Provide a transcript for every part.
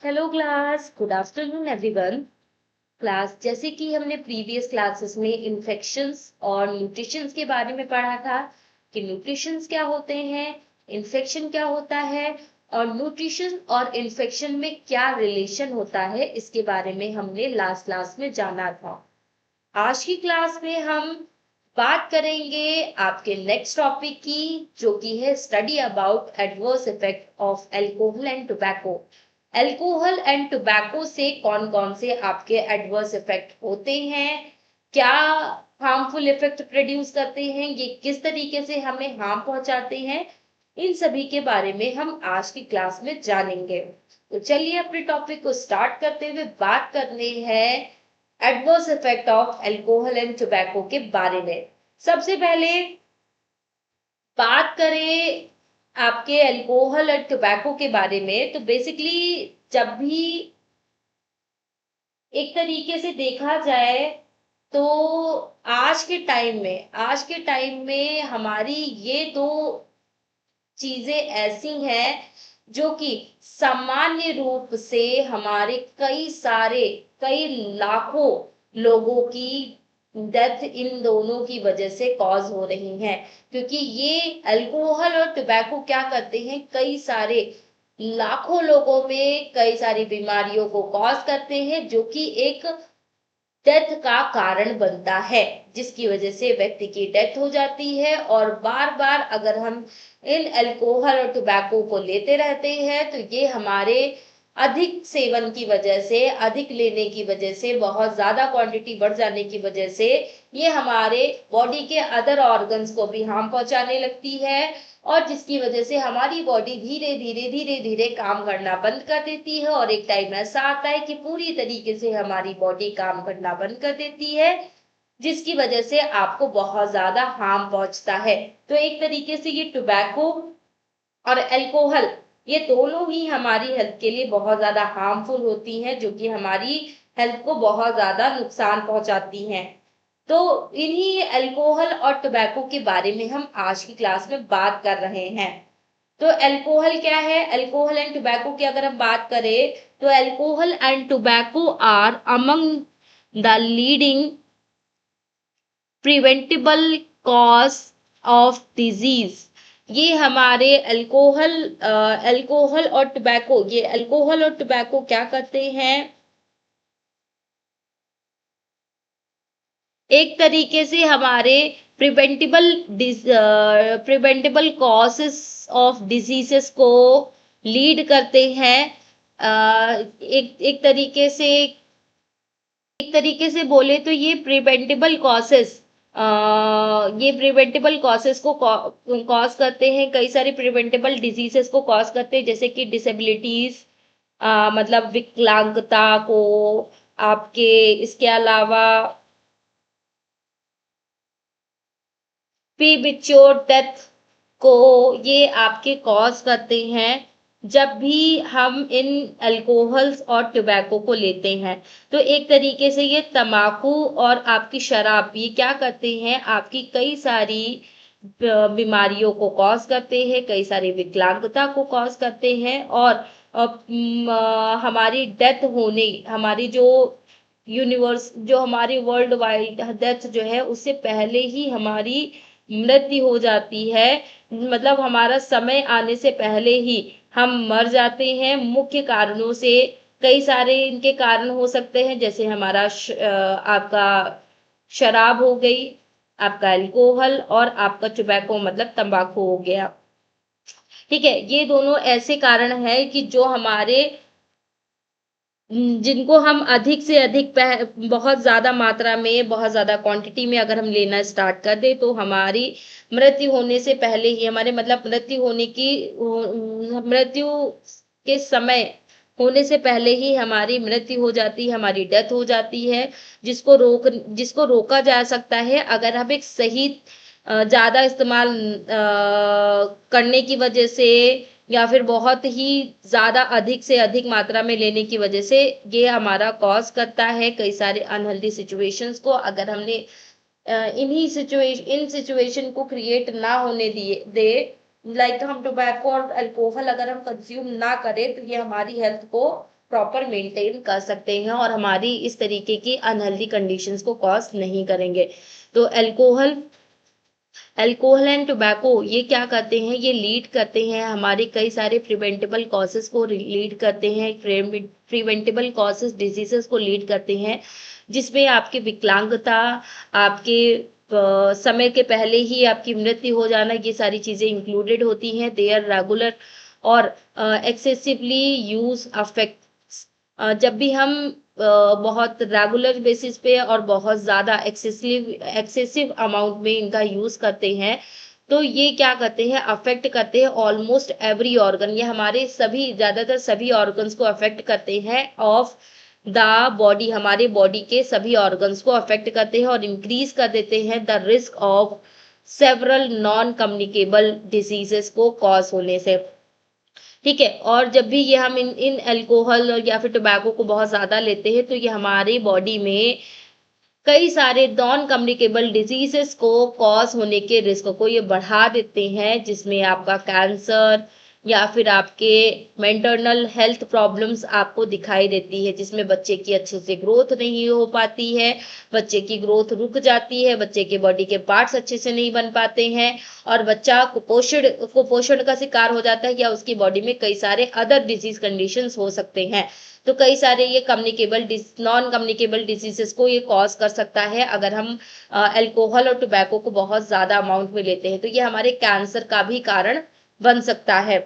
Hello class, good afternoon everyone. Class, जैसे कि हमने प्रीवियस क्लासेस में इन्फेक्शंस और न्यूट्रिशंस के बारे में पढ़ा था कि न्यूट्रिशंस क्या होते हैं, इन्फेक्शन क्या होता है और न्यूट्रिशन और इन्फेक्शन में क्या रिलेशन होता है, इसके बारे में हमने लास्ट क्लास में जाना था। आज की क्लास में हम बात करेंगे आपके नेक्स्ट टॉपिक की, जो कि है study about adverse effect of alcohol and tobacco. Alcohol and tobacco से कौन कौन से आपके एडवर्स इफेक्ट होते हैं, क्या हार्मफुल इफेक्ट प्रोड्यूस करते हैं, ये किस तरीके से हमें हार्म पहुंचाते हैं, इन सभी के बारे में हम आज की क्लास में जानेंगे। तो चलिए अपने टॉपिक को स्टार्ट करते हुए बात करते हैं adverse effect of alcohol and tobacco के बारे में। सबसे पहले बात करें आपके अल्कोहल और टोबैको के बारे में, तो बेसिकली जब भी एक तरीके से देखा जाए तो आज के टाइम में हमारी ये दो चीजें ऐसी हैं जो कि सामान्य रूप से हमारे कई लाखों लोगों की डेथ इन दोनों की वजह से कॉज हो रही हैं, क्योंकि ये अल्कोहल और टोबैको क्या करते हैं, कई सारे लाखों लोगों में कई सारी बीमारियों को कॉज करते हैं, जो कि एक डेथ का कारण बनता है, जिसकी वजह से व्यक्ति की डेथ हो जाती है। और बार बार अगर हम इन अल्कोहल और टोबैको को लेते रहते हैं तो ये हमारे अधिक सेवन की वजह से, अधिक लेने की वजह से, बहुत ज्यादा क्वांटिटी बढ़ जाने की वजह से ये हमारे बॉडी के अदर ऑर्गन्स को भी हार्म पहुंचाने लगती है, और जिसकी वजह से हमारी बॉडी धीरे धीरे काम करना बंद कर देती है। और एक टाइम ऐसा आता है कि पूरी तरीके से हमारी बॉडी काम करना बंद कर देती है, जिसकी वजह से आपको बहुत ज्यादा हार्म पहुंचता है। तो एक तरीके से ये टोबैको और अल्कोहल, ये दोनों ही हमारी हेल्थ के लिए बहुत ज्यादा हार्मफुल होती हैं, जो कि हमारी हेल्थ को बहुत ज्यादा नुकसान पहुंचाती हैं। तो इन्हीं अल्कोहल और टोबैको के बारे में हम आज की क्लास में बात कर रहे हैं। तो अल्कोहल क्या है, अल्कोहल एंड टोबैको की अगर हम बात करें तो alcohol and tobacco are among the leading preventable cause of disease. ये हमारे अल्कोहल और टोबैको, ये अल्कोहल और टोबैको क्या करते हैं, एक तरीके से हमारे प्रिवेंटेबल कॉजेस ऑफ डिजीजेस को लीड करते हैं। एक तरीके से बोले तो ये प्रिवेंटेबल कॉसेस को कॉज करते हैं, कई सारे प्रिवेंटेबल डिजीजेस को कॉज करते हैं, जैसे कि डिसेबिलिटीज, मतलब विकलांगता को, आपके इसके अलावा प्रीमेच्योर डेथ को ये आपके कॉज करते हैं जब भी हम इन अल्कोहल्स और टोबैको को लेते हैं। तो एक तरीके से ये तम्बाकू और आपकी शराब, ये क्या करते हैं, आपकी कई सारी बीमारियों को कॉज करते हैं, कई सारी विकलांगता को कॉज करते हैं, और हमारी डेथ होने, हमारी जो हमारी वर्ल्ड वाइड डेथ जो है, उससे पहले ही हमारी मृत्यु हो जाती है। मतलब हमारा समय आने से पहले ही हम मर जाते हैं, मुख्य कारणों से। कई सारे इनके कारण हो सकते हैं, जैसे आपका शराब हो गई, आपका अल्कोहल, और आपका टोबैको मतलब तंबाकू हो गया। ठीक है, ये दोनों ऐसे कारण है कि जो हमारे जिनको हम अधिक से अधिक बहुत ज्यादा मात्रा में, बहुत ज्यादा क्वांटिटी में अगर हम लेना स्टार्ट कर दे तो हमारी मृत्यु होने से पहले ही, हमारे मतलब मृत्यु के समय होने से पहले ही हमारी मृत्यु हो जाती है, हमारी डेथ हो जाती है। जिसको रोका जा सकता है अगर हम एक सही ज्यादा इस्तेमाल करने की वजह से, या फिर बहुत ही ज्यादा अधिक से अधिक मात्रा में लेने की वजह से। ये हमारा कॉज करता है कई सारे अनहेल्दी सिचुएशंस को। अगर हमने इन सिचुएशन को क्रिएट ना होने दिए दे लाइक हम टोबैको और अल्कोहल अगर हम कंज्यूम ना करें, तो ये हमारी हेल्थ को प्रॉपर मेंटेन कर सकते हैं और हमारी इस तरीके की अनहेल्दी कंडीशंस को कॉज नहीं करेंगे। तो अल्कोहल एंड टोबैको ये क्या करते हैं, ये लीड करते हैं हमारे कई सारे प्रिवेंटेबल कॉजेस को लीड करते हैं, प्रिवेंटेबल कॉजेस डिजीजेस को लीड करते हैं, जिसमें आपकी विकलांगता, आपके समय के पहले ही आपकी मृत्यु हो जाना, ये सारी चीजें इंक्लूडेड होती हैं। दे आर रेगुलर और एक्सेसिवली यूज अफेक्ट, जब भी हम बहुत रेगुलर बेसिस पे और बहुत ज़्यादा एक्सेसिव अमाउंट में इनका यूज़ करते हैं, तो ये क्या करते हैं, अफेक्ट करते हैं ऑलमोस्ट एवरी ऑर्गन। ये हमारे सभी, ज़्यादातर सभी ऑर्गन्स को अफेक्ट करते हैं ऑफ द बॉडी, हमारे बॉडी के सभी ऑर्गन्स को अफेक्ट करते हैं और इंक्रीज कर देते हैं the risk of several non communicable diseases को कॉज होने से। ठीक है, और जब भी ये हम इन अल्कोहल या फिर टोबैको को बहुत ज़्यादा लेते हैं, तो ये हमारी बॉडी में कई सारे नॉन कम्युनिकेबल डिजीजेस को कॉज होने के रिस्क को ये बढ़ा देते हैं, जिसमें आपका कैंसर या फिर आपके मेंटरनल हेल्थ प्रॉब्लम्स आपको दिखाई देती है, जिसमें बच्चे की अच्छे से ग्रोथ नहीं हो पाती है, बच्चे की ग्रोथ रुक जाती है, बच्चे के बॉडी के पार्ट्स अच्छे से नहीं बन पाते हैं और बच्चा कुपोषण का शिकार हो जाता है या उसकी बॉडी में कई सारे अदर डिजीज कंडीशंस हो सकते हैं। तो कई सारे ये नॉन कम्युनिकेबल डिजीजेस को ये कॉज कर सकता है अगर हम अल्कोहल और टोबैको को बहुत ज्यादा अमाउंट में लेते हैं, तो ये हमारे कैंसर का भी कारण बन सकता है।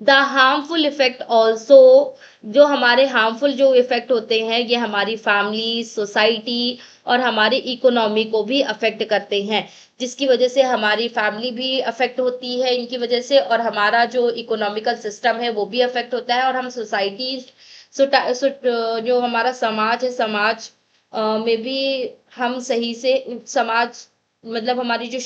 द हार्मफुल इफेक्ट ऑल्सो, जो हमारे हार्मफुल जो इफेक्ट होते हैं, ये हमारी फैमिली, सोसाइटी और हमारी इकोनॉमी को भी अफेक्ट करते हैं, जिसकी वजह से हमारी फैमिली भी अफेक्ट होती है इनकी वजह से, और हमारा जो इकोनॉमिकल सिस्टम है वो भी अफेक्ट होता है, और हम सोसाइटी जो हमारा समाज है, समाज में भी हम सही से समाज, मतलब हमारी जो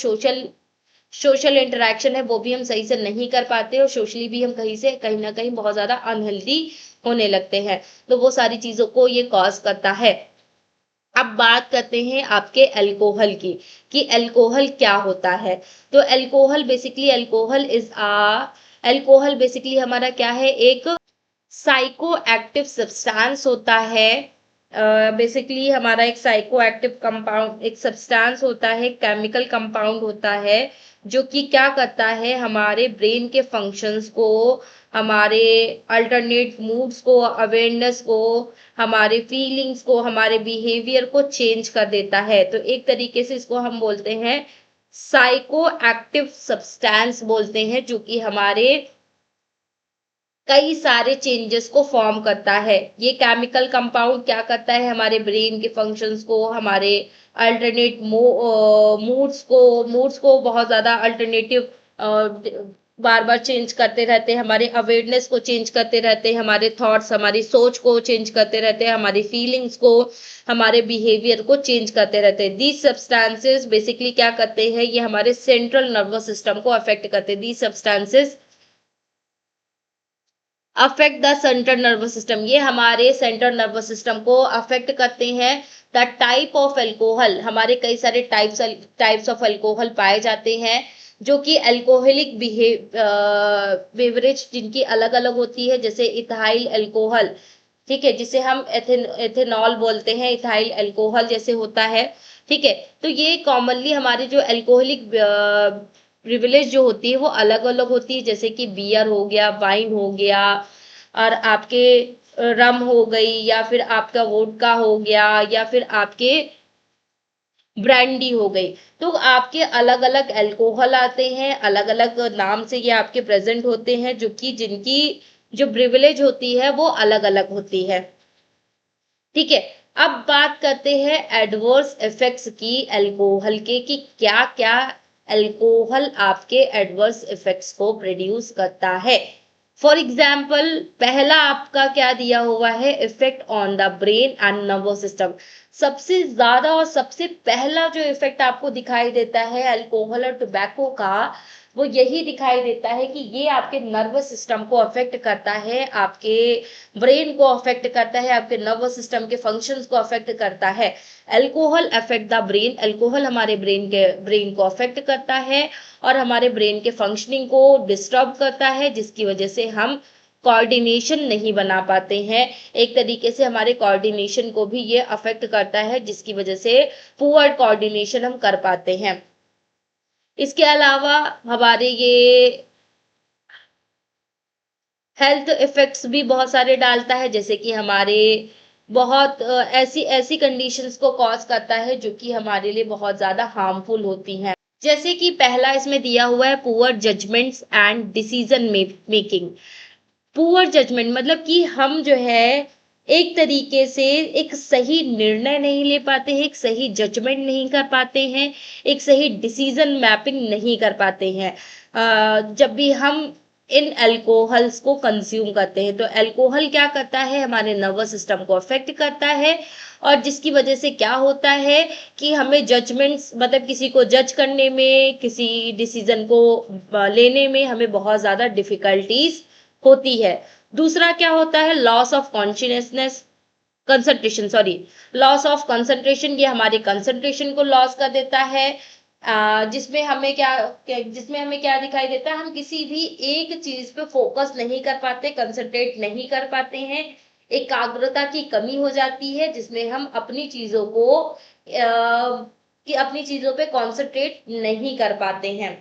सोशल इंटरेक्शन है वो भी हम सही से नहीं कर पाते और सोशली भी हम कहीं ना कहीं बहुत ज्यादा अनहेल्दी होने लगते हैं। तो वो सारी चीजों को ये कॉज करता है। अब बात करते हैं आपके अल्कोहल की, कि अल्कोहल क्या होता है। तो अल्कोहल बेसिकली हमारा क्या है, एक साइको एक्टिव सब्सटेंस होता है। बेसिकली हमारा एक साइको एक्टिव कंपाउंड, एक सब्सटेंस होता है, केमिकल कंपाउंड होता है, जो कि क्या करता है, हमारे ब्रेन के फंक्शंस को, हमारे अल्टरनेट मूड्स को, अवेयरनेस को, हमारे फीलिंग्स को, हमारे बिहेवियर को चेंज कर देता है। तो एक तरीके से इसको हम बोलते हैं साइको एक्टिव सब्सटेंस बोलते हैं, जो कि हमारे कई सारे चेंजेस को फॉर्म करता है। ये केमिकल कंपाउंड क्या करता है, हमारे ब्रेन के फंक्शंस को, हमारे अल्टरनेट मूड्स को बहुत ज्यादा अल्टरनेटिव बार बार चेंज करते रहते हैं, हमारे अवेयरनेस को चेंज करते रहते हैं, हमारे थॉट्स, हमारी सोच को चेंज करते रहते हैं, हमारी फीलिंग्स को, हमारे बिहेवियर को चेंज करते रहते हैं। दीज सब्सटेंसेस बेसिकली क्या करते हैं, ये हमारे सेंट्रल नर्वस सिस्टम को अफेक्ट करते हैं। These substances affect the central nervous system, ये हमारे सेंट्रल नर्वस सिस्टम को अफेक्ट करते हैं। द टाइप ऑफ अल्कोहल, हमारे कई सारे टाइप्स ऑफ अल्कोहल पाए जाते हैं, जो कि अल्कोहलिक बेवरेज जिनकी अलग अलग होती है, जैसे इथाइल अल्कोहल, ठीक है, जिसे हम एथेनॉल बोलते हैं, इथाइल अल्कोहल जैसे होता है। ठीक है, तो ये कॉमनली हमारे जो अल्कोहलिक प्रिविलेज जो होती है वो अलग अलग होती है, जैसे कि बियर हो गया, वाइन हो गया, और आपके रम हो गई, या फिर आपका वोडका हो गया, या फिर आपके ब्रांडी हो गई। तो आपके अलग अलग अल्कोहल आते हैं, अलग अलग नाम से ये आपके प्रेजेंट होते हैं, जो कि जिनकी जो प्रिविलेज होती है वो अलग अलग होती है। ठीक है, अब बात करते हैं एडवर्स इफेक्ट्स की अल्कोहल के, कि क्या क्या अल्कोहल आपके एडवर्स इफेक्ट्स को प्रोड्यूस करता है। फॉर एग्जाम्पल, पहला आपका क्या दिया हुआ है, effect on the brain and nervous system. सबसे ज्यादा और सबसे पहला जो इफेक्ट आपको दिखाई देता है अल्कोहल और टोबैको का, वो यही दिखाई देता है कि ये आपके नर्वस सिस्टम को अफेक्ट करता है, आपके ब्रेन को अफेक्ट करता है, आपके नर्वस सिस्टम के फंक्शंस को अफेक्ट करता है। Alcohol affect the brain, alcohol हमारे ब्रेन को अफेक्ट करता है और हमारे ब्रेन के फंक्शनिंग को डिस्टर्ब करता है, जिसकी वजह से हम कोऑर्डिनेशन नहीं बना पाते हैं। एक तरीके से हमारे कोऑर्डिनेशन को भी ये अफेक्ट करता है, जिसकी वजह से पुअर कोऑर्डिनेशन हम कर पाते हैं। इसके अलावा हमारे ये हेल्थ इफेक्ट्स भी बहुत सारे डालता है, जैसे कि हमारे बहुत ऐसी ऐसी कंडीशंस को कॉज करता है जो कि हमारे लिए बहुत ज्यादा हार्मफुल होती हैं। जैसे कि पहला इसमें दिया हुआ है poor judgements and decision making. Poor judgement मतलब कि हम जो है एक तरीके से एक सही निर्णय नहीं ले पाते हैं, एक सही जजमेंट नहीं कर पाते हैं, एक सही डिसीजन मैपिंग नहीं कर पाते हैं जब भी हम इन अल्कोहल्स को कंज्यूम करते हैं। तो अल्कोहल क्या करता है, हमारे नर्वस सिस्टम को अफेक्ट करता है, और जिसकी वजह से क्या होता है कि हमें जजमेंट्स मतलब किसी को जज करने में, किसी डिसीजन को लेने में हमें बहुत ज्यादा डिफिकल्टीज होती है। दूसरा क्या होता है, loss of consciousness concentration, sorry, loss of concentration. ये हमारे कंसंट्रेशन को लॉस कर देता है, जिसमें हमें क्या दिखाई देता है, हम किसी भी एक चीज पे फोकस नहीं कर पाते, कंसंट्रेट नहीं कर पाते हैं, एकाग्रता की कमी हो जाती है, जिसमें हम अपनी चीजों को कि अपनी चीजों पे कंसंट्रेट नहीं कर पाते हैं।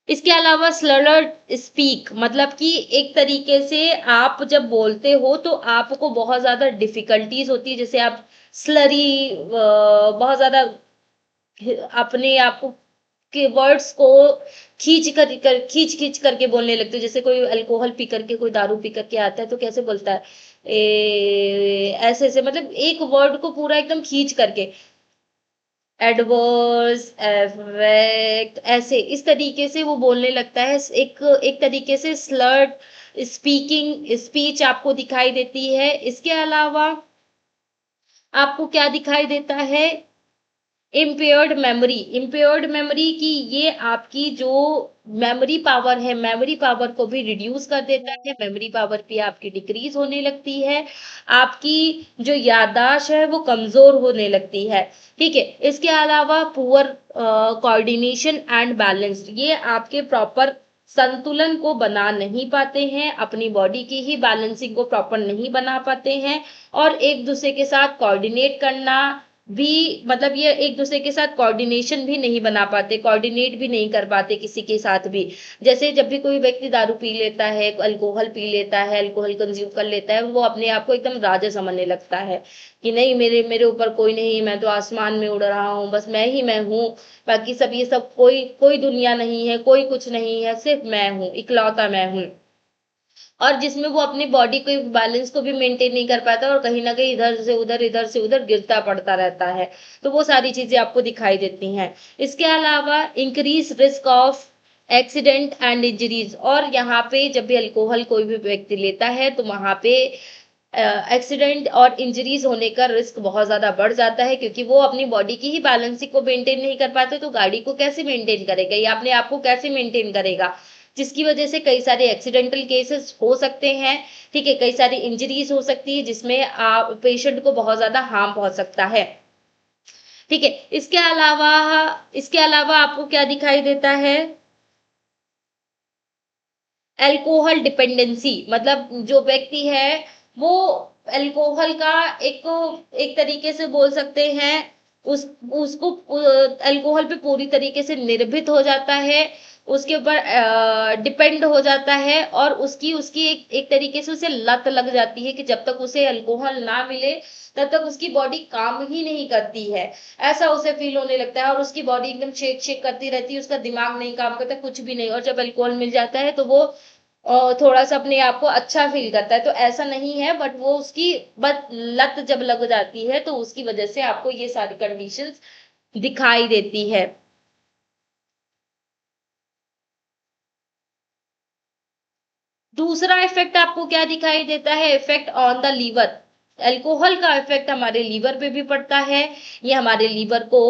इसके अलावा स्लर्ड स्पीक मतलब कि एक तरीके से आप जब बोलते हो तो आपको बहुत ज्यादा डिफिकल्टीज होती है, जैसे आप स्लरी बहुत ज्यादा अपने आप को के वर्ड्स को खींच खींच करके बोलने लगते हो। जैसे कोई अल्कोहल पी करके, कोई दारू पी करके आता है तो कैसे बोलता है, ऐसे ऐसे, मतलब एक वर्ड को पूरा एकदम खींच करके, एडवर्स एफेक्ट, ऐसे इस तरीके से वो बोलने लगता है। एक एक तरीके से स्लर्ड स्पीच आपको दिखाई देती है। इसके अलावा आपको क्या दिखाई देता है, इम्पेयर्ड मेमोरी की ये आपकी जो मेमोरी पावर है, मेमोरी पावर को भी रिड्यूस कर देता है, मेमोरी पावर भी आपकी डिक्रीज होने लगती है, आपकी जो याददाश्त है वो कमजोर होने लगती है। ठीक है। इसके अलावा पुअर कोऑर्डिनेशन एंड बैलेंस, ये आपके प्रॉपर संतुलन को बना नहीं पाते हैं, अपनी बॉडी की ही बैलेंसिंग को प्रॉपर नहीं बना पाते हैं, और एक दूसरे के साथ कोऑर्डिनेट करना भी, मतलब ये एक दूसरे के साथ कोऑर्डिनेशन भी नहीं बना पाते, कोऑर्डिनेट भी नहीं कर पाते किसी के साथ भी। जैसे जब भी कोई व्यक्ति दारू पी लेता है, अल्कोहल पी लेता है, अल्कोहल कंज्यूम कर लेता है, वो अपने आप को एकदम राजा समझने लगता है कि नहीं, मेरे मेरे ऊपर कोई नहीं, मैं तो आसमान में उड़ रहा हूँ, बस मैं ही मैं हूँ, बाकी सब ये सब कोई कोई दुनिया नहीं है, कोई कुछ नहीं है, सिर्फ मैं हूँ, इकलौता मैं हूँ। और जिसमें वो अपनी बॉडी को बैलेंस को भी मेंटेन नहीं कर पाता, और कहीं ना कहीं इधर से उधर गिरता पड़ता रहता है। तो वो सारी चीजें आपको दिखाई देती हैं। इसके अलावा increase risk of accident and injuries, और यहाँ पे जब भी अल्कोहल कोई भी व्यक्ति लेता है तो वहां पे एक्सीडेंट और इंजरीज होने का रिस्क बहुत ज्यादा बढ़ जाता है, क्योंकि वो अपनी बॉडी की ही बैलेंसिंग को मेंटेन नहीं कर पाते, तो गाड़ी को कैसे मेंटेन करेगा या अपने आप को कैसे मेंटेन करेगा, जिसकी वजह से कई सारे एक्सीडेंटल केसेस हो सकते हैं। ठीक है, कई सारी इंजरीज हो सकती है, जिसमें आप पेशेंट को बहुत ज्यादा हार्म पहुंच सकता है। ठीक है। इसके अलावा आपको क्या दिखाई देता है, अल्कोहल डिपेंडेंसी मतलब जो व्यक्ति है वो अल्कोहल का एक एक तरीके से बोल सकते हैं, उस उसको अल्कोहल पे पूरी तरीके से निर्भीत हो जाता है, उसके ऊपर डिपेंड हो जाता है, और उसकी उसकी एक तरीके से उसे लत लग जाती है कि जब तक उसे अल्कोहल ना मिले तब तक उसकी बॉडी काम ही नहीं करती है, ऐसा उसे फील होने लगता है, और उसकी बॉडी एकदम शेक शेक करती रहती है, उसका दिमाग नहीं काम करता, कुछ भी नहीं। और जब अल्कोहल मिल जाता है तो वो थोड़ा सा अपने आप को अच्छा फील करता है। तो ऐसा नहीं है, बट वो उसकी बस लत जब लग जाती है तो उसकी वजह से आपको ये सारी कंडीशंस दिखाई देती है। दूसरा इफेक्ट आपको क्या दिखाई देता है, effect on the liver. Alcohol का इफेक्ट हमारे लीवर पे भी पड़ता है, ये हमारे लीवर को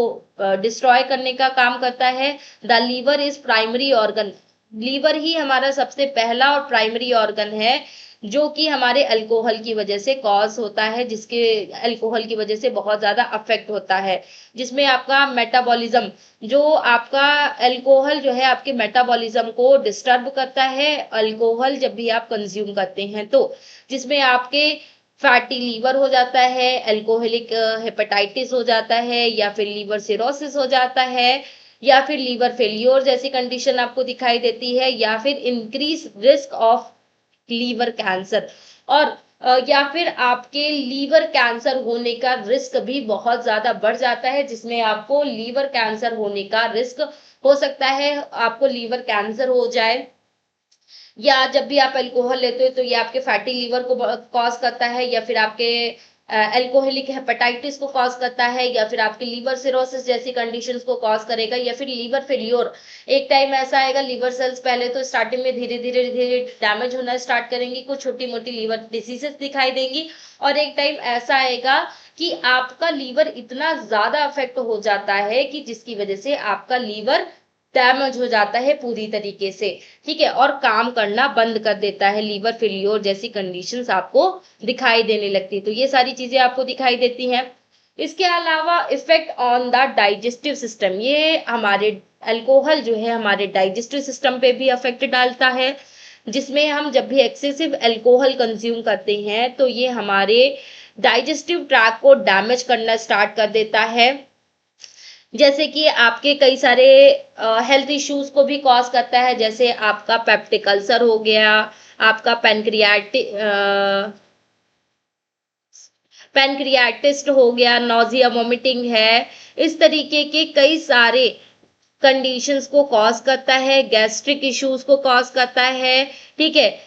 डिस्ट्रॉय करने का काम करता है। The liver is primary organ, liver ही हमारा सबसे पहला और प्राइमरी ऑर्गन है जो कि हमारे अल्कोहल की वजह से कॉज होता है, जिसके अल्कोहल की वजह से बहुत ज्यादा अफेक्ट होता है, जिसमें आपका मेटाबॉलिज्म, जो आपका अल्कोहल जो है आपके मेटाबॉलिज्म को डिस्टर्ब करता है, अल्कोहल जब भी आप कंज्यूम करते हैं तो, जिसमें आपके फैटी लीवर हो जाता है, अल्कोहलिक हेपेटाइटिस हो जाता है, या फिर लीवर सिरोसिस हो जाता है, या फिर लीवर फेल्योर जैसी कंडीशन आपको दिखाई देती है, या फिर increase risk of liver cancer, और या फिर आपके लीवर कैंसर होने का रिस्क भी बहुत ज्यादा बढ़ जाता है, जिसमें आपको लीवर कैंसर होने का रिस्क हो सकता है, आपको लीवर कैंसर हो जाए, या जब भी आप अल्कोहल लेते हो तो ये आपके फैटी लीवर को कॉज करता है, या फिर आपके अल्कोहलिक हेपेटाइटिस को कॉज करता है, या फिर आपके लीवर सिरोसिस जैसी कंडीशंस को कॉज करेगा, या फिर लीवर फेल्योर। एक टाइम ऐसा आएगा, लीवर सेल्स पहले तो स्टार्टिंग में धीरे धीरे धीरे डैमेज होना स्टार्ट करेंगी, कुछ छोटी मोटी लीवर डिसीजेस दिखाई देंगी, और एक टाइम ऐसा आएगा कि आपका लीवर इतना ज्यादा अफेक्ट हो जाता है कि जिसकी वजह से आपका लीवर डैमेज हो जाता है पूरी तरीके से, ठीक है, और काम करना बंद कर देता है, लीवर फेल्योर जैसी कंडीशंस आपको दिखाई देने लगती है, तो ये सारी चीजें आपको दिखाई देती हैं। इसके अलावा effect on the digestive system, ये हमारे अल्कोहल जो है हमारे डाइजेस्टिव सिस्टम पे भी अफेक्ट डालता है, जिसमें हम जब भी एक्सेसिव अल्कोहल कंज्यूम करते हैं तो ये हमारे डाइजेस्टिव ट्रैक को डैमेज करना स्टार्ट कर देता है, जैसे कि आपके कई सारे हेल्थ इश्यूज को भी कॉज करता है, जैसे आपका पेप्टिक अल्सर हो गया, आपका पैनक्रियाटिस हो गया, नोजिया वोमिटिंग है, इस तरीके के कई सारे कंडीशंस को कॉज करता है, गैस्ट्रिक इश्यूज को कॉज करता है, ठीक है,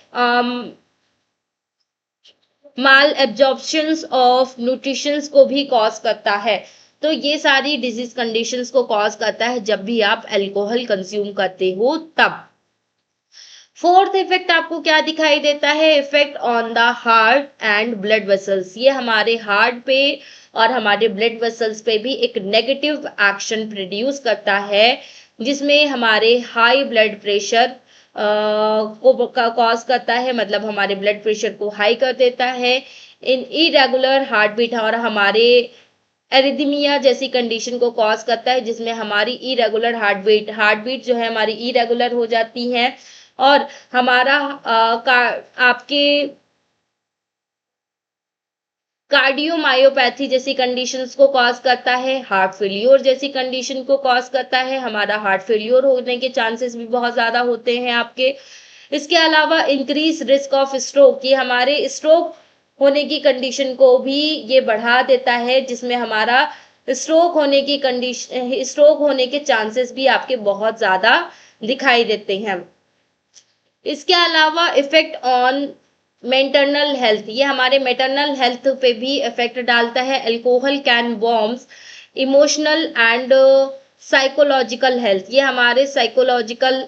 माल एब्जॉर्प्शंस ऑफ न्यूट्रिशंस को भी कॉज करता है, तो ये सारी डिजीज कंडीशंस को कॉज करता है जब भी आप अल्कोहल कंज्यूम करते हो तब। फोर्थ इफेक्ट आपको क्या दिखाई देता है, effect on the heart and blood vessels, ये हमारे हार्ट पे और हमारे ब्लड वेसल्स पे भी एक नेगेटिव एक्शन प्रोड्यूस करता है, जिसमें हमारे हाई ब्लड प्रेशर को कॉज करता है, मतलब हमारे ब्लड प्रेशर को हाई कर देता है, इन इरेगुलर हार्ट बीट और हमारे एरिथमिया जैसी कंडीशन को कॉज करता है, जिसमें हमारी इरेगुलर हार्ट बीट जो है हमारी इरेगुलर हो जाती है, और हमारा आपके कार्डियोमायोपैथी जैसी कंडीशंस को कॉज करता है, हार्ट फेल्योर जैसी कंडीशन को कॉज करता है, हमारा हार्ट फेल्योर होने के चांसेस भी बहुत ज्यादा होते हैं आपके। इसके अलावा इंक्रीज रिस्क ऑफ स्ट्रोक, ये हमारे स्ट्रोक होने की कंडीशन को भी ये बढ़ा देता है, जिसमें हमारा स्ट्रोक होने के चांसेस भी आपके बहुत ज्यादा दिखाई देते हैं। इसके अलावा इफेक्ट ऑन मेंटरनल हेल्थ, ये हमारे मेटरनल हेल्थ पे भी इफेक्ट डालता है, alcohol can worms emotional and psychological health, ये हमारे साइकोलॉजिकल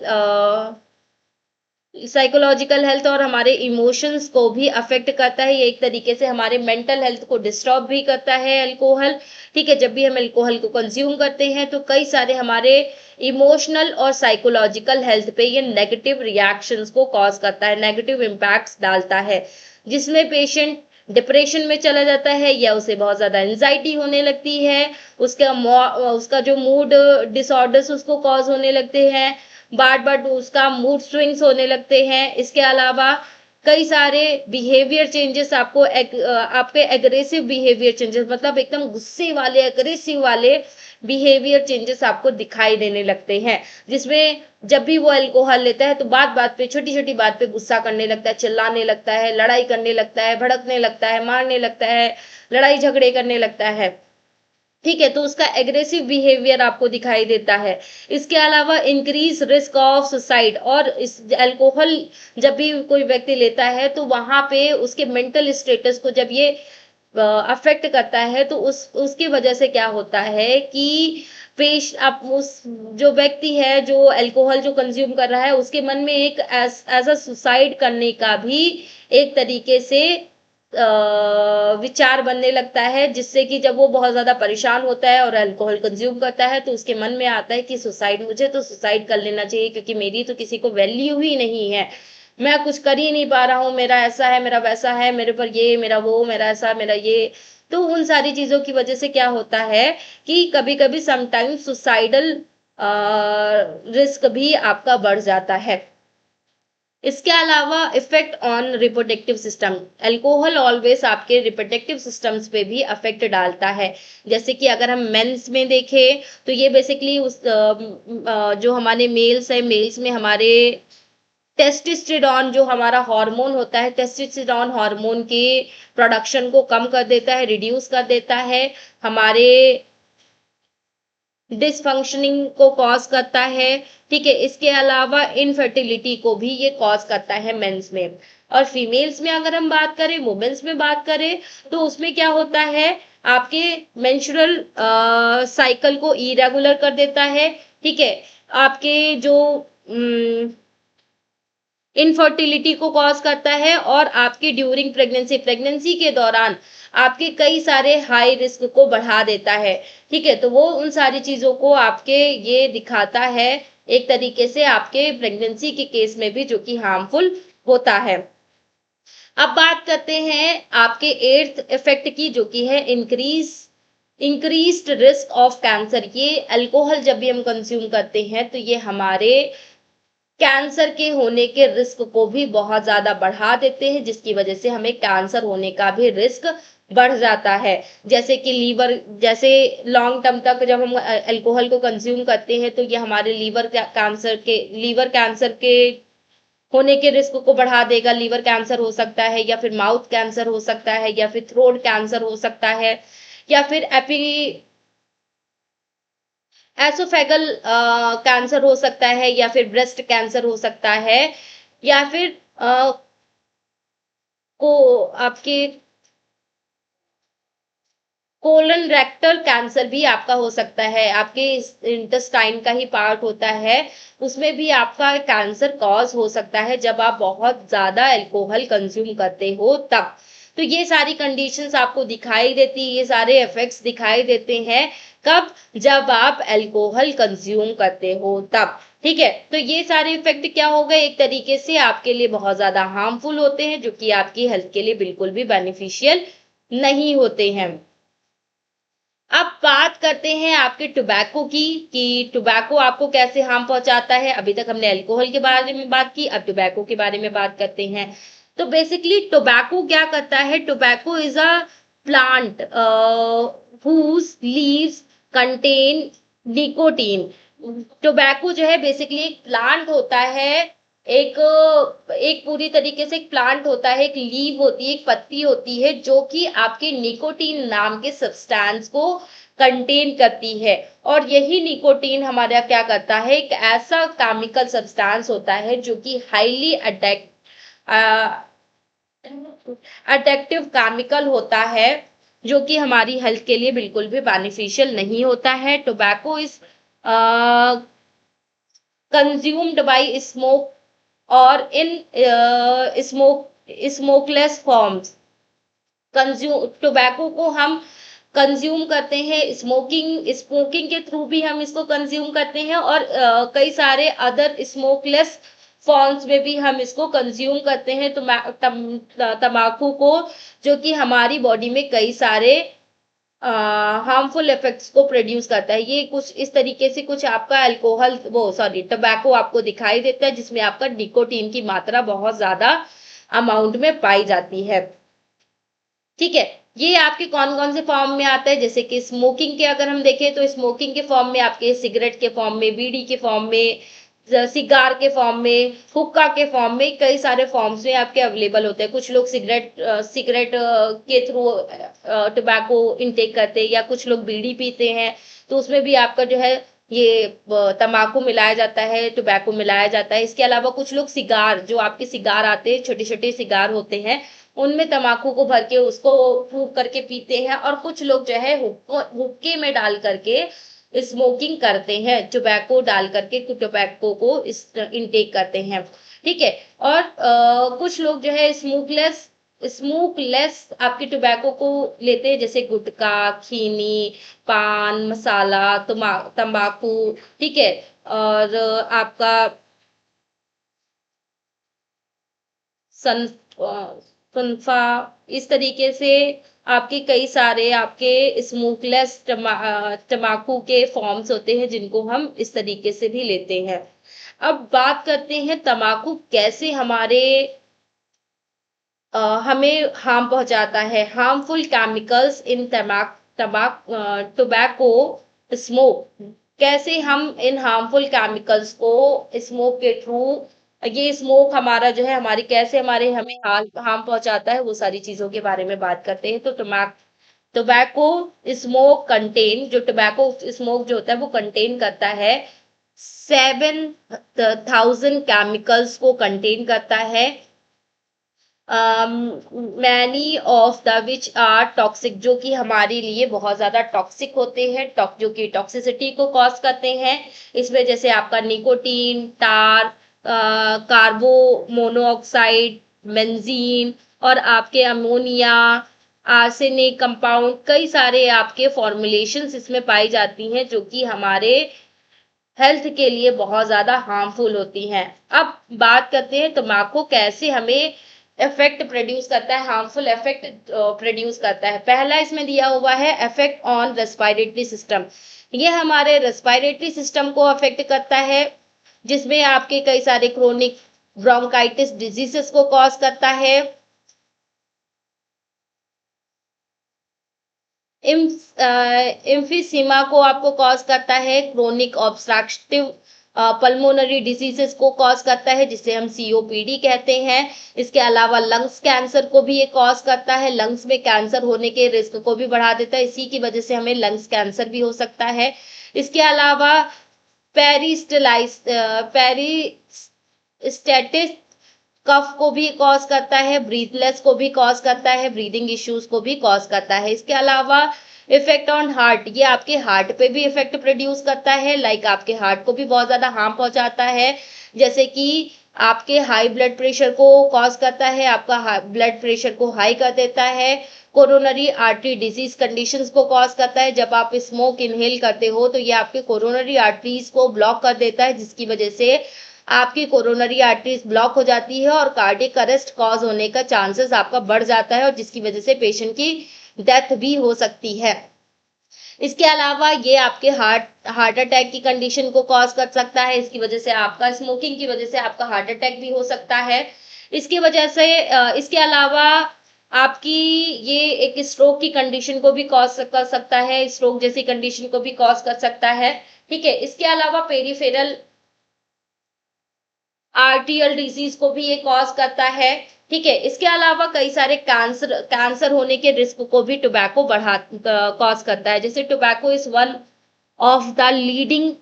हेल्थ और हमारे इमोशंस को भी अफेक्ट करता है, ये एक तरीके से हमारे मेंटल हेल्थ को डिस्टर्ब भी करता है अल्कोहल, ठीक है, जब भी हम अल्कोहल को कंज्यूम करते हैं तो कई सारे हमारे इमोशनल और साइकोलॉजिकल हेल्थ पे ये नेगेटिव रिएक्शंस को कॉज करता है, नेगेटिव इम्पैक्ट्स डालता है, जिसमें पेशेंट डिप्रेशन में चला जाता है, या उसे बहुत ज्यादा एंजाइटी होने लगती है, उसका जो मूड डिसऑर्डर्स उसको कॉज होने लगते हैं, बार बार उसका मूड स्विंग्स होने लगते हैं। इसके अलावा कई सारे बिहेवियर चेंजेस आपके एग्रेसिव बिहेवियर चेंजेस, मतलब एकदम गुस्से वाले एग्रेसिव वाले बिहेवियर चेंजेस आपको दिखाई देने लगते हैं, जिसमें जब भी वो अल्कोहल लेता है तो बात बात पे छोटी छोटी बात पे गुस्सा करने लगता है, चिल्लाने लगता है, लड़ाई करने लगता है, भड़कने लगता है, मारने लगता है, लड़ाई झगड़े करने लगता है, ठीक है, तो उसका एग्रेसिव बिहेवियर आपको दिखाई देता है। इसके अलावा इंक्रीज रिस्क ऑफ सुसाइड, और इस अल्कोहल जब भी कोई व्यक्ति लेता है तो वहां पे उसके मेंटल स्टेटस को जब ये अफेक्ट करता है तो उसकी वजह से क्या होता है कि आप उस जो व्यक्ति है जो अल्कोहल जो कंज्यूम कर रहा है उसके मन में एक एज अ सुसाइड करने का भी एक तरीके से विचार बनने लगता है, जिससे कि जब वो बहुत ज्यादा परेशान होता है और अल्कोहल कंज्यूम करता है तो उसके मन में आता है कि मुझे तो सुसाइड कर लेना चाहिए, क्योंकि मेरी तो किसी को वैल्यू ही नहीं है, मैं कुछ कर ही नहीं पा रहा हूँ, मेरा ऐसा है, मेरा वैसा है, मेरे पर ये, मेरा वो, मेरा ऐसा, मेरा ये। तो उन सारी चीजों की वजह से क्या होता है कि कभी कभी समटाइम्स सुसाइडल रिस्क भी आपका बढ़ जाता है। इसके अलावा effect on reproductive system, alcohol always आपके रिप्रोडक्टिव सिस्टम्स पे भी अफेक्ट डालता है। जैसे कि अगर हम मेंस में देखें तो ये बेसिकली जो हमारे मेल्स है, मेल्स में हमारे टेस्टोस्टेरॉन जो हमारा हार्मोन होता है, टेस्टोस्टेरॉन हार्मोन के प्रोडक्शन को कम कर देता है, रिड्यूस कर देता है, हमारे डिसफंक्शनिंग को कॉज करता है। ठीक है, इसके अलावा इनफर्टिलिटी को भी ये कॉज करता है मेंस में। और फीमेल्स में अगर हम बात करें, वुमेन्स में बात करें, तो उसमें क्या होता है, आपके मेंस्ट्रुअल साइकिल को इरेगुलर कर देता है। ठीक है, आपके जो इनफर्टिलिटी को कॉज करता है, और आपके ड्यूरिंग प्रेगनेंसी के दौरान आपके कई सारे हाई रिस्क को बढ़ा देता है। ठीक है, तो वो उन सारी चीजों को आपके ये दिखाता है एक तरीके से आपके प्रेगनेंसी के केस में भी, जो कि हार्मफुल होता है। अब बात करते हैं आपके एर्थ इफेक्ट की, जो कि है इंक्रीज्ड रिस्क ऑफ कैंसर। ये अल्कोहल जब भी हम कंज्यूम करते हैं तो ये हमारे कैंसर के होने के रिस्क को भी बहुत ज्यादा बढ़ा देते हैं, जिसकी वजह से हमें कैंसर होने का भी रिस्क बढ़ जाता है। जैसे कि जैसे लॉन्ग टर्म तक जब हम अल्कोहल को कंज्यूम करते हैं तो ये हमारे लीवर कैंसर के होने के रिस्क को बढ़ा देगा। लीवर कैंसर हो सकता है, या फिर माउथ कैंसर हो सकता है, या फिर थ्रोट कैंसर हो सकता है, या फिर एसोफेगल कैंसर हो सकता है, या फिर ब्रेस्ट कैंसर हो सकता है, या फिर को आपके कोलन रेक्टल कैंसर भी आपका हो सकता है। आपके इंटेस्टाइन का ही पार्ट होता है, उसमें भी आपका कैंसर कॉज हो सकता है जब आप बहुत ज्यादा अल्कोहल कंज्यूम करते हो तब। तो ये सारी कंडीशंस आपको दिखाई देती, ये सारे इफेक्ट्स दिखाई देते हैं कब, जब आप अल्कोहल कंज्यूम करते हो तब। ठीक है, तो ये सारे इफेक्ट क्या हो गए, एक तरीके से आपके लिए बहुत ज्यादा हार्मफुल होते हैं, जो कि आपकी हेल्थ के लिए बिल्कुल भी बेनिफिशियल नहीं होते हैं। अब बात करते हैं आपके टोबैको की, कि टोबैको आपको कैसे हार्म पहुंचाता है। अभी तक हमने अल्कोहल के बारे में बात की, अब टोबैको के बारे में बात करते हैं। तो बेसिकली टोबैको क्या करता है, tobacco is a plant whose leaves contain nicotine. Tobacco जो है बेसिकली एक प्लांट होता है, एक एक पूरी तरीके से एक प्लांट होता है, एक लीव होती है, एक पत्ती होती है, जो कि आपके निकोटीन नाम के सब्सटेंस को कंटेन करती है। और यही निकोटीन हमारा क्या करता है, एक ऐसा केमिकल सब्सटेंस होता है जो कि हाईली अट्रैक्टिव केमिकल होता है, जो कि हमारी हेल्थ के लिए बिल्कुल भी बेनिफिशियल नहीं होता है। Tobacco is consumed by smoke और इन स्मोकलेस फॉर्म्स। टोबैको को हम कंज्यूम करते हैं स्मोकिंग के थ्रू भी हम इसको कंज्यूम करते हैं, और कई सारे अदर स्मोकलेस फॉर्म्स में भी हम इसको कंज्यूम करते हैं। तो तम्बाकू को, जो कि हमारी बॉडी में कई सारे हार्मफुल इफेक्ट्स को प्रोड्यूस करता है। ये कुछ इस तरीके से कुछ आपका टोबैको आपको दिखाई देता है, जिसमें आपका निकोटीन की मात्रा बहुत ज्यादा अमाउंट में पाई जाती है। ठीक है, ये आपके कौन कौन से फॉर्म में आता है, जैसे कि स्मोकिंग के अगर हम देखें तो स्मोकिंग के फॉर्म में आपके सिगरेट के फॉर्म में, बीड़ी के फॉर्म में, सिगार के फॉर्म में, हुक्का के फॉर्म में, कई सारे फॉर्म्स में आपके अवेलेबल होते हैं। कुछ लोग सिगरेट के थ्रू टोबैको इनटेक करते हैं, या कुछ लोग बीड़ी पीते हैं, तो उसमें भी आपका जो है ये तम्बाकू मिलाया जाता है, टोबैको मिलाया जाता है। इसके अलावा कुछ लोग जो आपके सिगार आते हैं, छोटे छोटे सिगार होते हैं, उनमें तम्बाकू को भर के उसको फूंक करके पीते हैं, और कुछ लोग जो है हुक्के में डाल करके स्मोकिंग करते हैं, टोबैको डाल करके टोबैको को इनटेक करते हैं। ठीक है, और कुछ लोग जो है स्मोकलेस स्मोकलेस आपके टोबैको को लेते हैं, जैसे गुटखा, खीनी, पान मसाला, तंबाकू, ठीक है, और आपका सन सनफा, इस तरीके से आपके कई सारे आपके स्मोकलेस तम्बाकू के फॉर्म्स होते हैं जिनको हम इस तरीके से भी लेते हैं। अब बात करते हैं तम्बाकू कैसे हमें हार्म पहुंचाता है। हार्मफुल केमिकल्स इन तमाक तमाक टोबैको स्मोक, कैसे हम इन हार्मफुल केमिकल्स को स्मोक के थ्रू, ये स्मोक हमारा जो है हमारी कैसे हमारे हमें हार्म पहुंचाता है, वो सारी चीजों के बारे में बात करते हैं। तो टोबैको स्मोक कंटेन, जो टोबैको स्मोक जो होता है वो कंटेन करता है 7,000 केमिकल्स को कंटेन करता है, many of the which are toxic, जो कि हमारे लिए बहुत ज्यादा टॉक्सिक होते हैं, जो कि टॉक्सिसिटी को कॉज करते हैं। इसमें जैसे आपका निकोटीन, टार, कार्बो मोनोऑक्साइड, बेंजीन, और आपके अमोनिया, आर्सेनिक कंपाउंड, कई सारे आपके फॉर्मुलेशंस इसमें पाई जाती हैं जो कि हमारे हेल्थ के लिए बहुत ज्यादा हार्मफुल होती हैं। अब बात करते हैं तम्बाकू कैसे हमें इफेक्ट प्रोड्यूस करता है, हार्मफुल इफेक्ट प्रोड्यूस करता है। पहला इसमें दिया हुआ है इफेक्ट ऑन रेस्पिरेटरी सिस्टम, ये हमारे रेस्पिरेटरी सिस्टम को अफेक्ट करता है, जिसमें आपके कई सारे क्रोनिक ब्रोंकाइटिस डिजीजेस को कॉज करता है। इम्फीसीमा को आपको कॉज करता है, क्रोनिक ऑब्स्ट्रक्टिव पल्मोनरी डिजीजेस को कॉज करता है जिसे हम सीओपीडी कहते हैं। इसके अलावा लंग्स कैंसर को भी ये कॉज करता है, लंग्स में कैंसर होने के रिस्क को भी बढ़ा देता है, इसी की वजह से हमें लंग्स कैंसर भी हो सकता है। इसके अलावा पेरिस्टेटिस कफ को भी कॉज करता है, ब्रीथलेस को भी कॉज करता है, ब्रीदिंग इश्यूज को भी कॉज करता है। इसके अलावा इफेक्ट ऑन हार्ट, ये आपके हार्ट पे भी इफेक्ट प्रोड्यूस करता है, लाइक आपके हार्ट को भी बहुत ज्यादा हार्म पहुंचाता है, जैसे कि आपके हाई ब्लड प्रेशर को कॉज करता है, आपका ब्लड प्रेशर को हाई कर देता है, कोरोनरी आर्टरी डिजीज कंडीशंस को कॉज करता है। जब आप स्मोक इनहेल करते हो तो ये आपके कोरोनरी आर्टरीज को ब्लॉक कर देता है, जिसकी वजह से आपकी कोरोनरी आर्टरीज ब्लॉक हो जाती है और कार्डियक अरेस्ट कॉज होने का चांसेस आपका बढ़ जाता है, और जिसकी वजह से पेशेंट की डेथ भी हो सकती है। इसके अलावा ये आपके हार्ट अटैक की कंडीशन को कॉज कर सकता है, इसकी वजह से आपका स्मोकिंग की वजह से आपका हार्ट अटैक भी हो सकता है। इसकी वजह से इसके अलावा आपकी ये एक स्ट्रोक की कंडीशन को भी कॉज कर सकता है, स्ट्रोक जैसी कंडीशन को भी कॉज कर सकता है, ठीक है। इसके अलावा पेरिफेरल आर्टियल डिजीज को भी ये कॉज करता है, ठीक है। इसके अलावा कई सारे कैंसर होने के रिस्क को भी टोबैको कॉज करता है, जैसे tobacco is one of the leading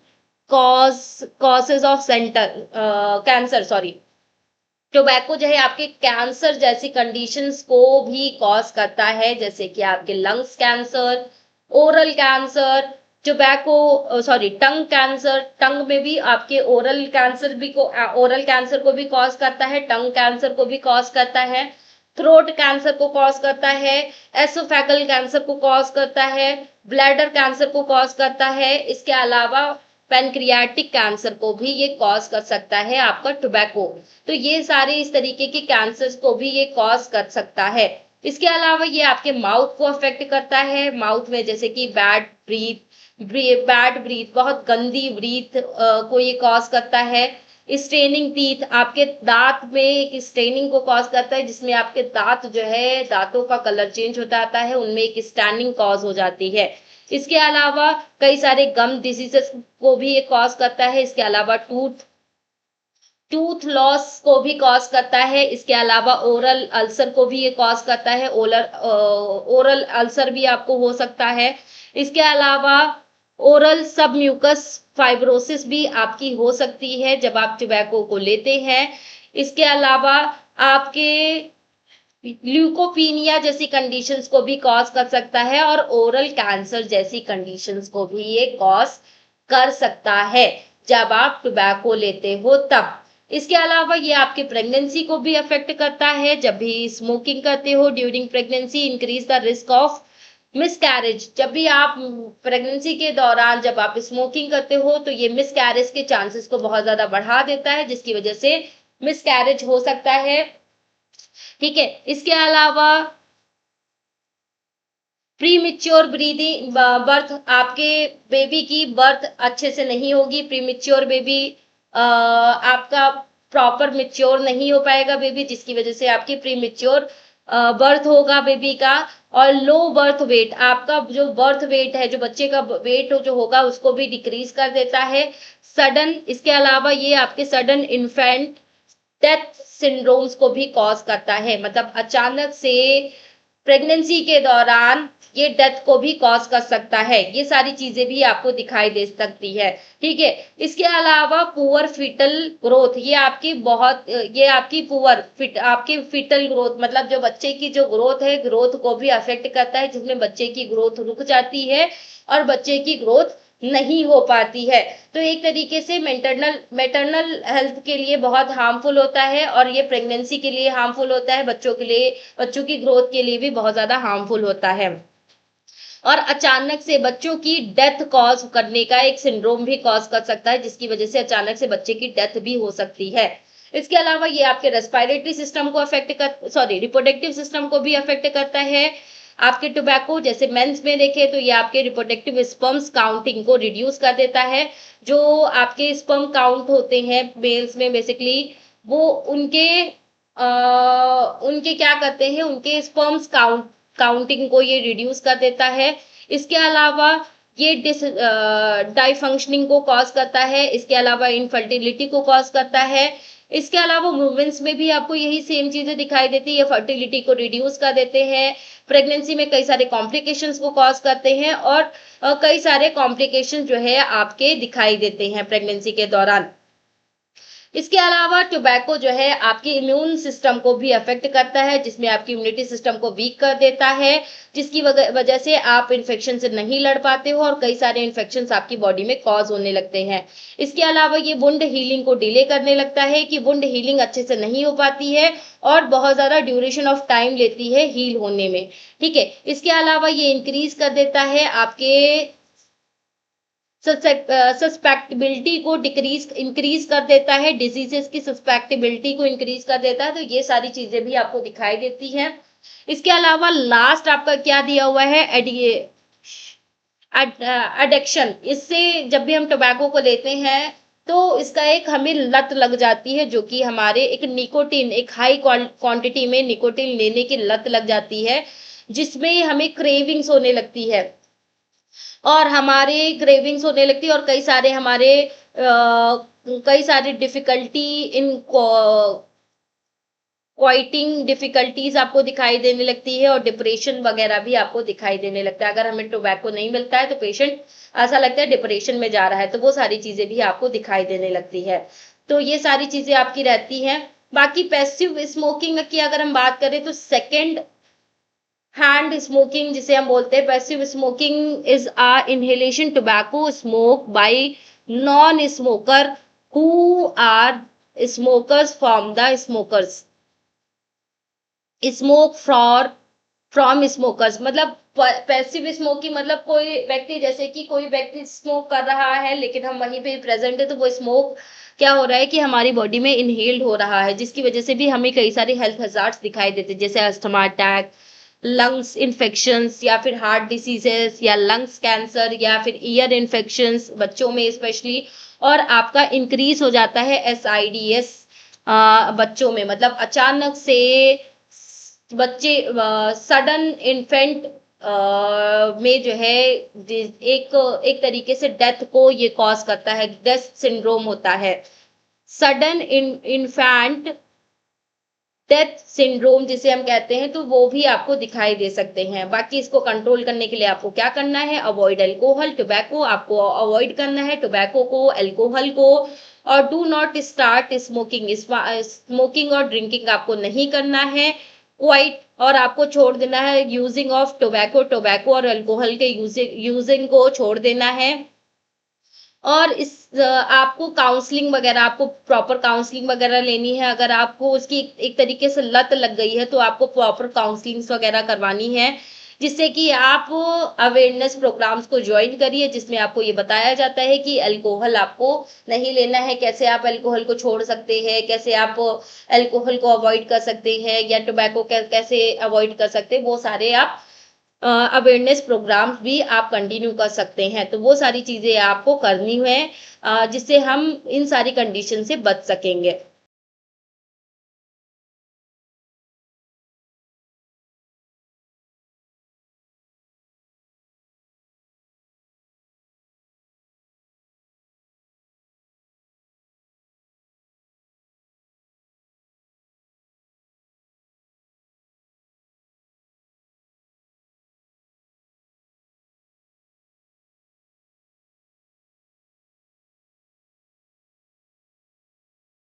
causes of centre cancer, sorry, tobacco जो है आपके कैंसर जैसी कंडीशंस को भी कॉज करता है, जैसे कि आपके lungs cancer, oral cancer, tobacco sorry tongue cancer, tongue में भी आपके ओरल कैंसर को भी कॉज करता है, टंग कैंसर को भी कॉज करता है, थ्रोट कैंसर को कॉज करता है, एसोफेगल कैंसर को कॉज करता है, ब्लैडर कैंसर को कॉज करता है। इसके अलावा पैनक्रियाटिक कैंसर को भी ये कॉज कर सकता है आपका टोबैको। तो ये सारे इस तरीके के कैंसर्स को भी ये कॉज कर सकता है। इसके अलावा ये आपके माउथ को अफेक्ट करता है, माउथ में जैसे कि बैड ब्रीथ, बहुत गंदी ब्रीथ को ये कॉज करता है। स्ट्रेनिंग टीथ, आपके दांत में एक स्ट्रेनिंग को कॉज करता है, जिसमें आपके दांत जो है दांतों का कलर चेंज हो जाता है, उनमें एक स्टैनिंग कॉज हो जाती है। इसके अलावा कई सारे गम डिजीजेस को भी ये कॉज करता है। इसके अलावा टूथ लॉस को भी कॉज करता है। इसके अलावा ओरल अल्सर को भी ये कॉज करता है, ओरल अल्सर भी आपको हो सकता है। इसके अलावा ओरल सब म्यूकस फाइब्रोसिस भी आपकी हो सकती है जब आप टोबैको को लेते हैं। इसके अलावा आपके ल्यूकोपीनिया जैसी कंडीशंस को भी कॉज कर सकता है, और ओरल कैंसर जैसी कंडीशंस को भी ये कॉज कर सकता है जब आप टोबैको लेते हो तब। इसके अलावा ये आपके प्रेगनेंसी को भी अफेक्ट करता है। जब भी स्मोकिंग करते हो during pregnancy increase the risk of miscarriage. जब भी आप प्रेगनेंसी के दौरान जब आप स्मोकिंग करते हो तो ये मिसकैरेज के चांसेस को बहुत ज्यादा बढ़ा देता है, जिसकी वजह से मिसकैरेज हो सकता है। ठीक है, इसके अलावा प्री मिच्योर ब्रीदिंग बर्थ, आपके बेबी की बर्थ अच्छे से नहीं होगी। प्री मिच्योर बेबी आपका प्रॉपर मिच्योर नहीं हो पाएगा बेबी, जिसकी वजह से आपकी प्री मिच्योर बर्थ होगा बेबी का। और लो बर्थ वेट, आपका जो बर्थ वेट है, जो बच्चे का वेट जो होगा उसको भी डिक्रीज कर देता है। सडन, इसके अलावा ये आपके सडन इन्फेंट डेथ सिंड्रोम्स को भी कॉज करता है, मतलब अचानक से प्रेगनेंसी के दौरान ये डेथ को भी कॉज कर सकता है। ये सारी चीजें भी आपको दिखाई दे सकती है। ठीक है, इसके अलावा पुअर फिटल ग्रोथ, ये आपकी पुअर फिट आपकी फिटल ग्रोथ, मतलब जो बच्चे की जो ग्रोथ है, ग्रोथ को भी अफेक्ट करता है, जिसमें बच्चे की ग्रोथ रुक जाती है और बच्चे की ग्रोथ नहीं हो पाती है। तो एक तरीके से मैटरनल हेल्थ के लिए बहुत हार्मफुल होता है, और ये प्रेगनेंसी के लिए हार्मफुल होता है, बच्चों के लिए, बच्चों की ग्रोथ के लिए भी बहुत ज्यादा हार्मफुल होता है। और अचानक से बच्चों की डेथ कॉज करने का एक सिंड्रोम भी कॉज कर सकता है, जिसकी वजह से अचानक से बच्चे की डेथ भी हो सकती है। इसके अलावा ये आपके रेस्पिरेटरी सिस्टम को रिप्रोडक्टिव सिस्टम को भी अफेक्ट करता है। आपके टोबैको, जैसे मेंस में देखे तो ये आपके रिप्रोडक्टिव स्पर्म्स काउंटिंग को रिड्यूस कर देता है। जो आपके स्पर्म काउंट होते हैं मेल्स में बेसिकली, वो उनके क्या करते हैं, उनके स्पर्म्स काउंटिंग को ये रिड्यूस कर देता है। इसके अलावा ये डाइफंक्शनिंग को कॉज करता है। इसके अलावा इनफर्टिलिटी को कॉज करता है। इसके अलावा वुमेन्स में भी आपको यही सेम चीजें दिखाई देती है, फर्टिलिटी को रिड्यूस कर देते हैं, प्रेगनेंसी में कई सारे कॉम्प्लिकेशंस को कॉज करते हैं, और कई सारे कॉम्प्लिकेशंस जो है आपके दिखाई देते हैं प्रेगनेंसी के दौरान। इसके अलावा टोबैको जो है आपके इम्यून सिस्टम को भी अफेक्ट करता है, जिसमें आपकी इम्यूनिटी सिस्टम को वीक कर देता है, जिसकी वजह से आप इन्फेक्शन से नहीं लड़ पाते हो और कई सारे इन्फेक्शन आपकी बॉडी में कॉज होने लगते हैं। इसके अलावा ये वुंड हीलिंग को डिले करने लगता है, कि वुंड हीलिंग अच्छे से नहीं हो पाती है और बहुत ज्यादा ड्यूरेशन ऑफ टाइम लेती है हील होने में। ठीक है, इसके अलावा ये इंक्रीज कर देता है आपके सस्पेक्टेबिलिटी को इंक्रीज कर देता है, डिजीजेस की सस्पेक्टेबिलिटी को इंक्रीज कर देता है। तो ये सारी चीजें भी आपको दिखाई देती हैं। इसके अलावा लास्ट आपका क्या दिया हुआ है, एडिक्शन। इससे जब भी हम टोबैको को लेते हैं तो इसका एक हमें लत लग जाती है, जो कि हमारे एक हाई क्वांटिटी में निकोटीन लेने की लत लग जाती है, जिसमें हमें क्रेविंग्स होने लगती है, और हमारे क्रेविंग्स होने लगती है, और कई सारी डिफिकल्टी इन क्वाइटिंग डिफिकल्टीज आपको दिखाई देने लगती है, और डिप्रेशन वगैरह भी आपको दिखाई देने लगता है। अगर हमें टोबैको नहीं मिलता है तो पेशेंट ऐसा लगता है डिप्रेशन में जा रहा है, तो वो सारी चीजें भी आपको दिखाई देने लगती है। तो ये सारी चीजें आपकी रहती हैं। बाकी पैसिव स्मोकिंग की अगर हम बात करें तो सेकेंड हैंड स्मोकिंग जिसे हम बोलते हैं, passive smoking is a inhalation tobacco smoke by non smoker who are smokers from the smokers smoke from smokers. मतलब पैसिव स्मोकिंग मतलब कोई व्यक्ति स्मोक कर रहा है लेकिन हम वहीं पे प्रेजेंट है, तो वो स्मोक क्या हो रहा है कि हमारी बॉडी में इनहेल्ड हो रहा है, जिसकी वजह से भी हमें कई सारे हेल्थ हजार्ड्स दिखाई देते हैं, जैसे अस्थमा अटैक, लंग्स इन्फेक्शंस, या फिर हार्ट डिसीजेस, या लंग्स कैंसर, या फिर ईयर इन्फेक्शंस बच्चों में स्पेशली। और आपका इंक्रीज हो जाता है SIDS बच्चों में, मतलब अचानक से बच्चे सडन इन्फेंट में जो है एक तरीके से डेथ को ये कॉज करता है, डेथ सिंड्रोम होता है, सडन इन्फेंट डेथ सिंड्रोम जिसे हम कहते हैं, तो वो भी आपको दिखाई दे सकते हैं। बाकी इसको कंट्रोल करने के लिए आपको क्या करना है, अवॉइड अल्कोहल टोबैको, आपको अवॉइड करना है टोबैको को, अल्कोहल को, और डू नॉट स्टार्ट स्मोकिंग और ड्रिंकिंग आपको नहीं करना है क्वाइट, और आपको छोड़ देना है यूजिंग ऑफ टोबैको और अल्कोहल के यूजिंग को छोड़ देना है। और आपको काउंसलिंग वगैरह, आपको प्रॉपर काउंसलिंग वगैरह लेनी है। अगर आपको उसकी एक तरीके से लत लग गई है, तो आपको प्रॉपर काउंसलिंग्स वगैरह करवानी है, जिससे कि आप अवेयरनेस प्रोग्राम्स को ज्वाइन करिए, जिसमें आपको ये बताया जाता है कि अल्कोहल आपको नहीं लेना है, कैसे आप अल्कोहल को छोड़ सकते हैं, कैसे आप अल्कोहल को अवॉइड कर सकते हैं, या टोबैको कैसे अवॉइड कर सकते हैं, वो सारे आप अवेयरनेस प्रोग्राम्स भी आप कंटिन्यू कर सकते हैं। तो वो सारी चीज़ें आपको करनी है, जिससे हम इन सारी कंडीशन से बच सकेंगे।